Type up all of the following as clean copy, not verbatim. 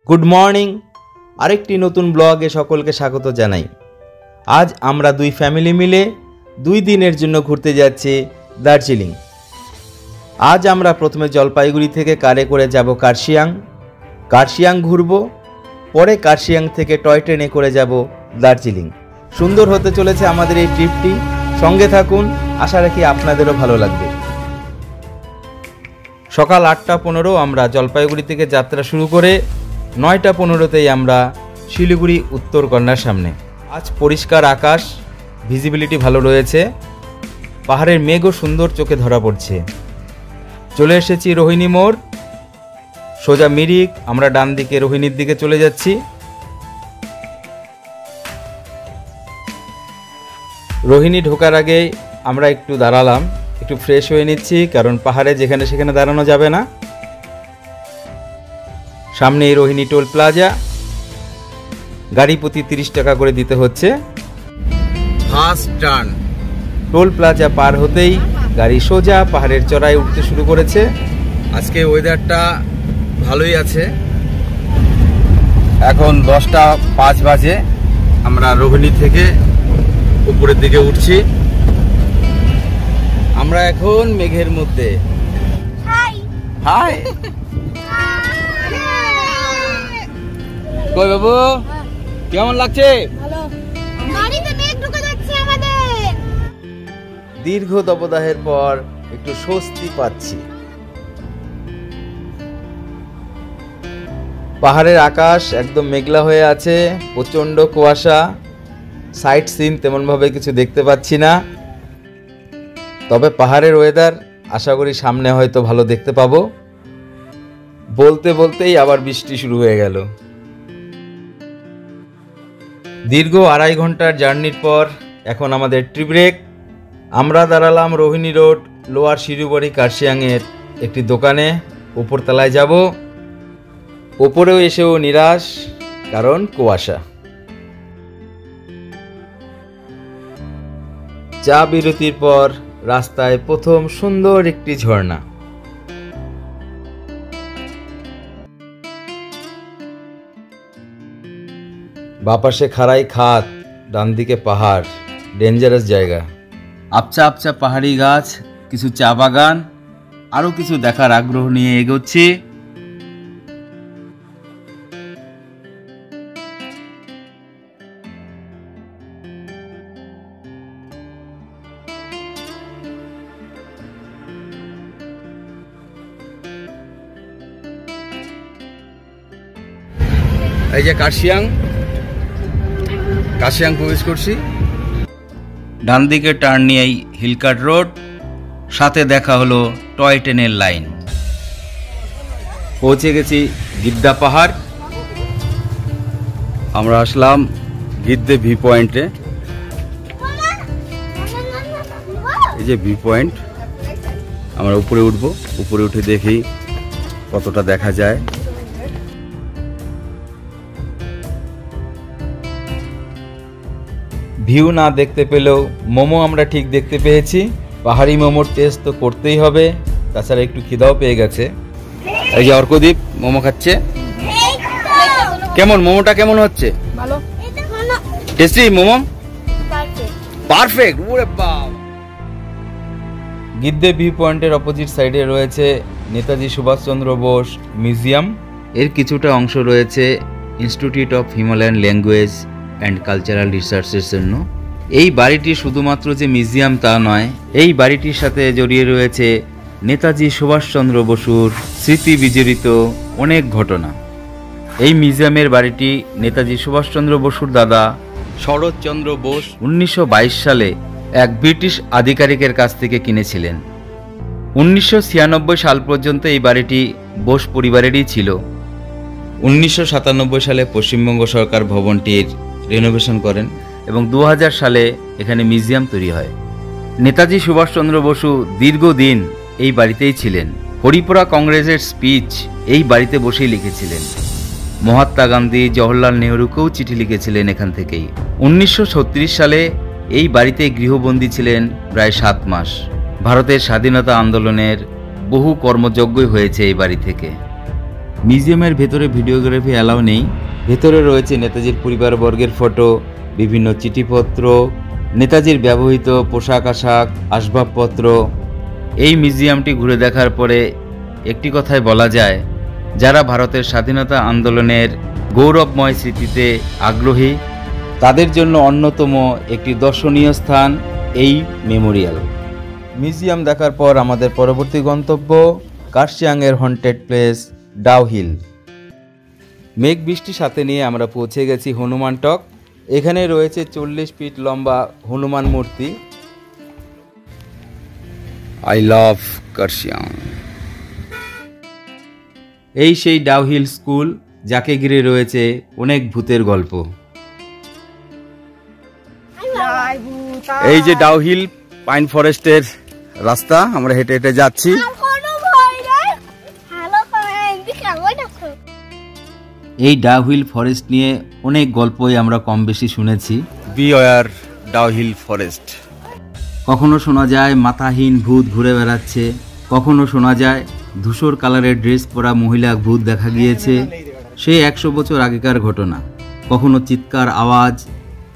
Good morning. আরেকটি নতুন ব্লগে সকলকে স্বাগত জানাই। আজ আমরা দুই ফ্যামিলি মিলে 2 দিনের জন্য ঘুরতে যাচ্ছি দার্জিলিং। আজ আমরা প্রথমে জলপাইগুড়ি থেকে কারে করে যাব কার্শিয়াং ঘুরব, পরে কার্শিয়াং থেকে টয় ট্রেনে করে যাব দার্জিলিং। সুন্দর হতে চলেছে আমাদের এই ট্রিপটি, সঙ্গে থাকুন, আশা রাখি আপনাদেরও ভালো লাগবে। সকাল 8:15 আমরা জলপাইগুড়ি থেকে যাত্রা শুরু করে 9:15তেই আমরা শিলিগুড়ি উত্তর কন্যার সামনে। আজ পরিষ্কার আকাশ, ভিজিবিলিটি ভালো রয়েছে, পাহাড়ের মেঘও সুন্দর চোখে ধরা পড়ছে। চলে এসেছি রোহিণী মোড়, সোজা মিরিক, আমরা ডান দিকে রোহিণীর দিকে চলে যাচ্ছি। রোহিণী ঢোকার আগে আমরা একটু দাঁড়ালাম, একটু ফ্রেশ হয়ে নিচ্ছি, কারণ পাহাড়ে যেখানে সেখানে দাঁড়ানো যাবে না। সামনে এই রোহিণী টোল প্লাজা, গাড়ি প্রতি 30 টাকা করে দিতে হচ্ছে। ফার্স্ট টার্ন, টোল প্লাজা পার হতেই গাড়ি সোজা পাহাড়ের চড়াই উঠতে শুরু করেছে। আজকে ওয়েদারটা ভালোই আছে। এখন 10:05 বাজে, আমরা রোহিণী থেকে উপরের দিকে উঠছি। আমরা এখন মেঘের মধ্যে। হাই কই বাবু, কেমন লাগছে? দীর্ঘ দাবদাহের পর একটু স্বস্তি পাচ্ছি। পাহাড়ের আকাশ একদম মেঘলা হয়ে আছে, প্রচন্ড কুয়াশা, সাইট সিন তেমনভাবে কিছু দেখতে পাচ্ছি না। তবে পাহাড়ের ওয়েদার আশা করি সামনে হয়তো ভালো দেখতে পাবো। বলতে বলতেই আবার বৃষ্টি শুরু হয়ে গেল। দীর্ঘ 2.5 ঘন্টার জার্নির পর এখন আমাদের ট্রি ব্রেক। আমরা দাঁড়ালাম রোহিণী রোড লোয়ার শিরুবাড়ি কার্শিয়াংয়ের একটি দোকানে। উপরতলায় যাব, ওপরেও এসেও নিরাশ, কারণ কুয়াশা। চা বিরতির পর রাস্তায় প্রথম সুন্দর একটি ঝর্ণা। বাপাশে খাড়াই খাত, ডান দিকে পাহাড়, ডেঞ্জারাস জায়গা। আবছা আবছা পাহাড়ি গাছ, কিছু চা বাগান, আরও কিছু দেখার আগ্রহ নিয়ে এগোচ্ছি। এই যে কার্শিয়াং প্রবেশ করছি। ডান দিকে টার্ন নিয়েই হিলকাট রোড, সাথে দেখা হলো টয় ট্রেনের লাইন। পৌঁছে গেছি গিদ্দা পাহাড়। আমরা আসলাম গিদ্দে ভি পয়েন্টে। এই যে ভি পয়েন্ট, আমরা উপরে উঠবো, উপরে উঠে দেখি কতটা দেখা যায়। ভিউ না দেখতে পেলেও মোমো আমরা ঠিক দেখতে পেয়েছি। পাহাড়ি মোমোর টেস্ট তো করতেই হবে, তাছাড়া একটু খিদাও পেয়ে গেছে। এই যে অর্কদীপ মোমো খাচ্ছে। কেমন মোমোটা কেমন হচ্ছে? ভালো, টেস্টি মোমো, পারফেক্ট। ওরে বাবা! গিদ্দে ভিউ পয়েন্টের অপোজিট সাইডে রয়েছে নেতাজি সুভাষচন্দ্র বোস মিউজিয়াম। এর কিছুটা অংশ রয়েছে institute of Himalayan language and cultural রিসার্চের জন্য। এই বাড়িটি শুধুমাত্র যে মিউজিয়াম তা নয়, এই বাড়িটির সাথে জড়িয়ে রয়েছে নেতাজি সুভাষচন্দ্র বসুর স্মৃতি বিজড়িত অনেক ঘটনা। এই মিউজিয়ামের বাড়িটি নেতাজি সুভাষচন্দ্র বসুর দাদা শরৎচন্দ্র বোস 1922 সালে এক ব্রিটিশ আধিকারিকের কাছ থেকে কিনেছিলেন। 1996 সাল পর্যন্ত এই বাড়িটি বোস পরিবারেরই ছিল। 1997 সালে পশ্চিমবঙ্গ সরকার ভবনটির রেনোভেশন করেন এবং 2000 সালে এখানে মিউজিয়াম তৈরি হয়। নেতাজি সুভাষচন্দ্র বসু দীর্ঘদিন এই বাড়িতেই ছিলেন। হরিপুরা কংগ্রেসের স্পিচ এই বাড়িতে বসেই লিখেছিলেন। মহাত্মা গান্ধী, জওহরলাল নেহরুকেও চিঠি লিখেছিলেন এখান থেকেই। 1936 সালে এই বাড়িতে গৃহবন্দী ছিলেন প্রায় 7 মাস। ভারতের স্বাধীনতা আন্দোলনের বহু কর্মযজ্ঞই হয়েছে এই বাড়ি থেকে। মিউজিয়ামের ভেতরে ভিডিওগ্রাফি অ্যালাউ নেই। ভেতরে রয়েছে নেতাজির পরিবারবর্গের ফটো, বিভিন্ন চিঠিপত্র, নেতাজির ব্যবহৃত পোশাক আশাক, আসবাবপত্র। এই মিউজিয়ামটি ঘুরে দেখার পরে একটি কথাই বলা যায়, যারা ভারতের স্বাধীনতা আন্দোলনের গৌরবময় স্মৃতিতে আগ্রহী তাদের জন্য অন্যতম একটি দর্শনীয় স্থান এই মেমোরিয়াল। মিউজিয়াম দেখার পর আমাদের পরবর্তী গন্তব্য কার্শিয়াংয়ের হন্টেড প্লেস ডাউ হিল। মেঘ বৃষ্টি সাথে নিয়ে আমরা পৌঁছে গেছি হনুমান টক। এখানে রয়েছে 40 ফিট লম্বা হনুমান মূর্তি। I love Kurseong. এই সেই ডাউ হিল স্কুল, যাকে ঘিরে রয়েছে অনেক ভূতের গল্প। এই যে ডাউ হিল পাইন ফরেস্টের রাস্তা, আমরা হেঁটে হেঁটে যাচ্ছি। এই ডাউ হিল ফরেস্ট নিয়ে অনেক গল্পই আমরা কম বেশি শুনেছি। Beware Dow Hill forest. কখনো শোনা যায় মাথাহীন ভূত ঘুরে বেড়াচ্ছে, কখনো শোনা যায় ধূসর কালারের ড্রেস পরা মহিলা ভূত দেখা গিয়েছে, সে 100 বছর আগেকার ঘটনা। কখনো চিৎকার আওয়াজ,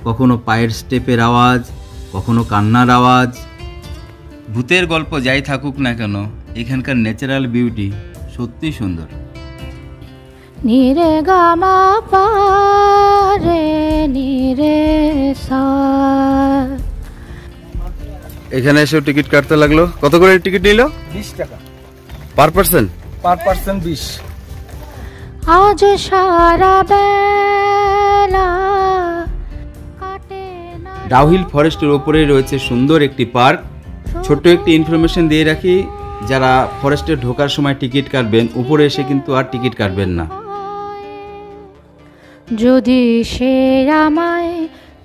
কখনো পায়ের স্টেপের আওয়াজ, কখনো কান্নার আওয়াজ। ভূতের গল্প যাই থাকুক না কেন, এখানকার ন্যাচারাল বিউটি সত্যি সুন্দর। নিরে গামা পারে নিরে সা। এখানে এসে টিকিট কাটতে লাগলো। কত করে টিকিট নিল? 20 টাকা পার পার্সন। Per person 20। আজ সারা বেলা কাটে না। ডাউ হিল ফরেস্টের ওপরে রয়েছে সুন্দর একটি পার্ক। ছোট্ট একটি ইনফরমেশন দিয়ে রাখি, যারা ফরেস্টে ঢোকার সময় টিকিট কাটবেন, উপরে এসে কিন্তু আর টিকিট কাটবেন না। যদি সে আমায়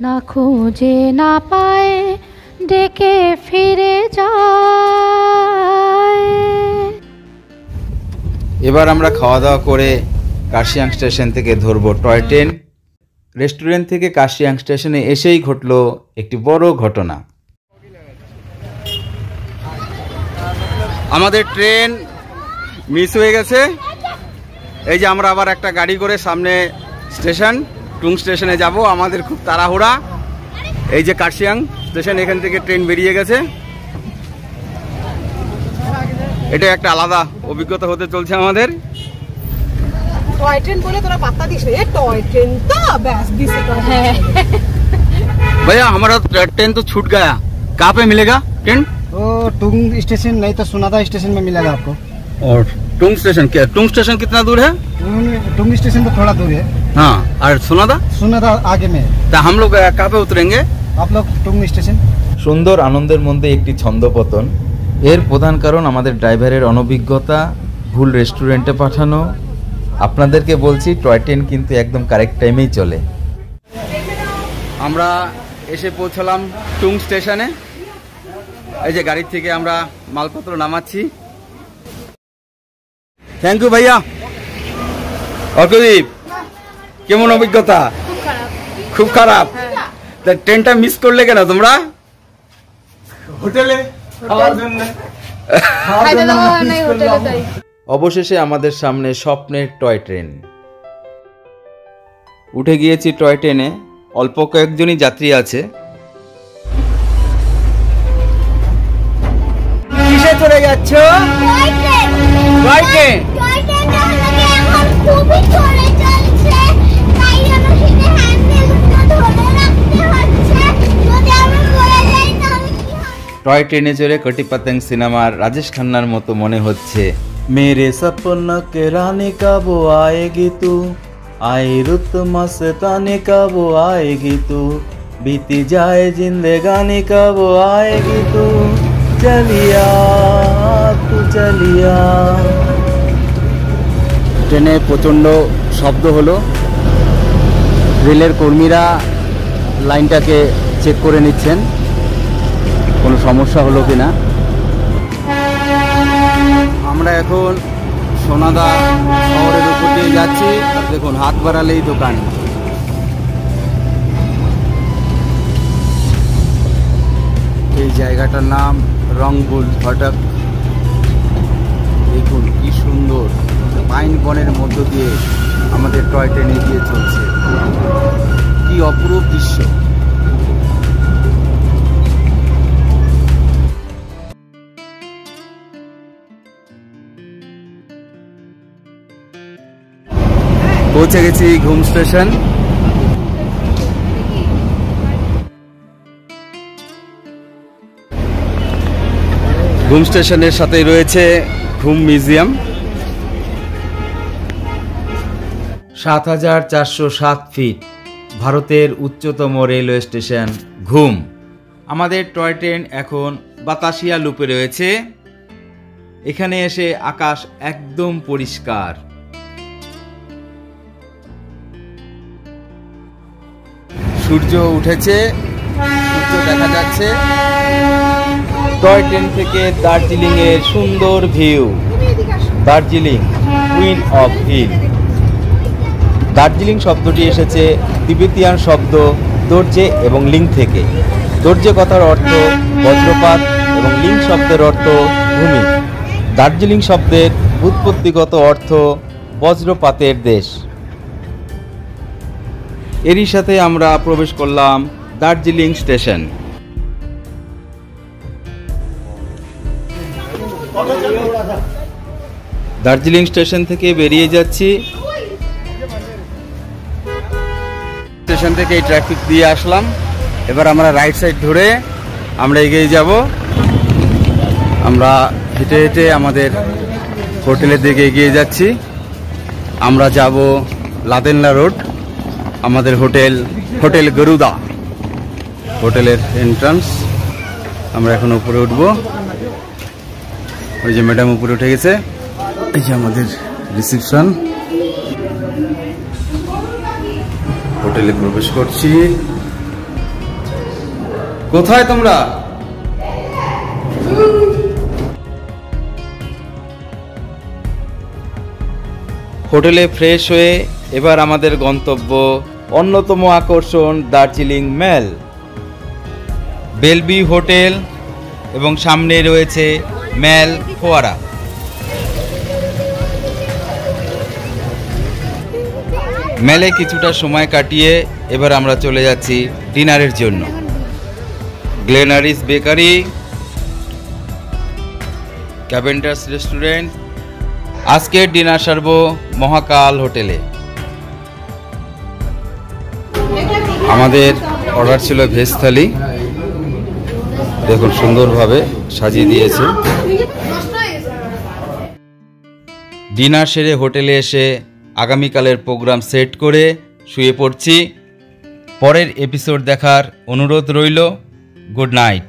না খুঁজে না পায়, ডেকে ফিরে যায়। এবার আমরা খাওয়া দাওয়া করে কার্শিয়াং স্টেশন থেকে ধরবো টয় ট্রেন। রেস্টুরেন্ট থেকে কার্শিয়াং স্টেশনে এসেই ঘটলো একটি বড় ঘটনা। আমাদের ট্রেন মিস হয়ে গেছে। এই যে আমরা আবার একটা গাড়ি করে সামনে স্টেশন টুং স্টেশনে যাব। আমাদের খুব তাড়াহুড়া। এই যে কার্শিয়াং স্টেশন, এখান থেকে ট্রেন বেরিয়ে গেছে। এটা একটা আলাদা অভিজ্ঞতা হতে চলছে আমাদের। टॉय ट्रेन बोले थोड़ा पत्ता दिस ये टॉय ट्रेन तो बस दिस है। भैया हमारा ट्रेन तो छूट गया, कहाँ पे मिलेगा ट्रेन? तो टुंग स्टेशन नहीं तो सोनादा स्टेशन में मिलेगा आपको। और टुंग स्टेशन क्या? टुंग स्टेशन कितना दूर है? टुंग स्टेशन तो थोड़ा दूर है। हाँ, और सोनादा? सोनादा आगे में। तो हम लोग कहाँ पे उतरेंगे? आप लोग टुंग स्टेशन। সুন্দর আনন্দের মধ্যে একটি ছন্দপতন। এর প্রধান কারণ আমাদের ড্রাইভারের অনভিজ্ঞতা, ভুল রেস্টুরেন্টে পাঠানো। আপনাদেরকে বলছি টয় ট্রেন কিন্তু একদম কারেক্ট টাইমেই চলে। আমরা এসে পৌঁছলাম টুং স্টেশনে। এই যে গাড়ি থেকে আমরা মালপত্র নামাচ্ছি। থ্যাংক ইউ ভাইয়া। অর্কদীপ, কেমন অভিজ্ঞতা? খুব খারাপ। তা ট্রেনটা মিস করলে কেন তোমরা? হোটেলে খাওয়ার জন্য। অবশেষে আমাদের সামনে স্বপ্নের টয় ট্রেন। উঠে গিয়েছি টয় ট্রেনে। অল্প কয়েকজনই যাত্রী আছে। কিসে চলে যাচ্ছ? Toy train. টয় ট্রেনে চড়ে কটি পতঙ্গ সিনেমার রাজেশ খান্নার মতো মনে হচ্ছে। मेरे सपना के रानी कब आएगी तू, आई रुत मस्तानी कब आएगी तू, बीती जाए जिंदगानी कब आएगी तू, चलिया तू चलिया। ট্রেনে প্রচণ্ড শব্দ হলো। রেলের কর্মীরা লাইনটাকে চেক করে নিচ্ছেন কোনো সমস্যা হলো কিনা। আমরা এখন সোনাদা শহরের উপর দিয়ে যাচ্ছি। দেখুন, হাত বাড়ালেই দোকান। এই জায়গাটার নাম রংপুর ফটক। দেখুন কি সুন্দর। পাইন বনের মধ্য দিয়ে আমাদের টয় ট্রেন এগিয়ে চলছে। কি অপরূপ দৃশ্য! পৌঁছে গেছি ঘুম স্টেশন। ঘুম স্টেশনের সাথেই রয়েছে ঘুম মিউজিয়াম। ৭,৪০৭ ফিট ভারতের উচ্চতম রেলওয়ে স্টেশন ঘুম। আমাদের টয় ট্রেন এখন বাতাসিয়া লুপে রয়েছে। এখানে এসে আকাশ একদম পরিষ্কার। সূর্য উঠেছে, সূর্য দেখা যাচ্ছে। টয় ট্রেন থেকে দার্জিলিং এর সুন্দর view. Darjeeling queen of hill. Darjeeling শব্দটি এসেছে তিবেতিয়ান শব্দ দর্জে এবং লিং থেকে। দর্জে কথার অর্থ বজ্রপাত এবং লিং শব্দের অর্থ ভূমি। দার্জিলিং শব্দের উৎপত্তিগত অর্থ বজ্রপাতের দেশ। এরই সাথে আমরা প্রবেশ করলাম দার্জিলিং স্টেশন। দার্জিলিং স্টেশন থেকে বেরিয়ে যাচ্ছি। স্টেশন থেকে এই ট্রাফিক দিয়ে আসলাম। এবার আমরা রাইট সাইড ধরে আমরা এগিয়ে যাব। আমরা হেঁটে হেঁটে আমাদের হোটেলের দিকে এগিয়ে যাচ্ছি। আমরা যাব লাদেনলা রোড। আমাদের হোটেল গরুদা, হোটেলের এন্ট্রান্স। আমরা এখন উপরে উঠবো। ওই যে ম্যাডাম উপরে উঠে গেছে। এই যে আমাদের রিসেপশন। হোটেলে প্রবেশ করছি। কোথায় তোমরা? হোটেলে ফ্রেশ হয়ে এবার আমাদের গন্তব্য অন্যতম আকর্ষণ দার্জিলিং মেল। বেলবি হোটেল এবং সামনে রয়েছে মেল ফোয়ারা। মেলে কিছুটা সময় কাটিয়ে এবার আমরা চলে যাচ্ছি ডিনারের জন্য। Glenary's bakery, ক্যাভেন্ডার্স restaurant. আজকের ডিনার সারব মহাকাল হোটেলে। আমাদের অর্ডার ছিল ভেজ থালি। দেখুন সুন্দরভাবে সাজিয়ে দিয়েছে। ডিনার সেরে হোটেলে এসে আগামীকালের প্রোগ্রাম সেট করে শুয়ে পড়ছি। পরের এপিসোড দেখার অনুরোধ রইল। Good night.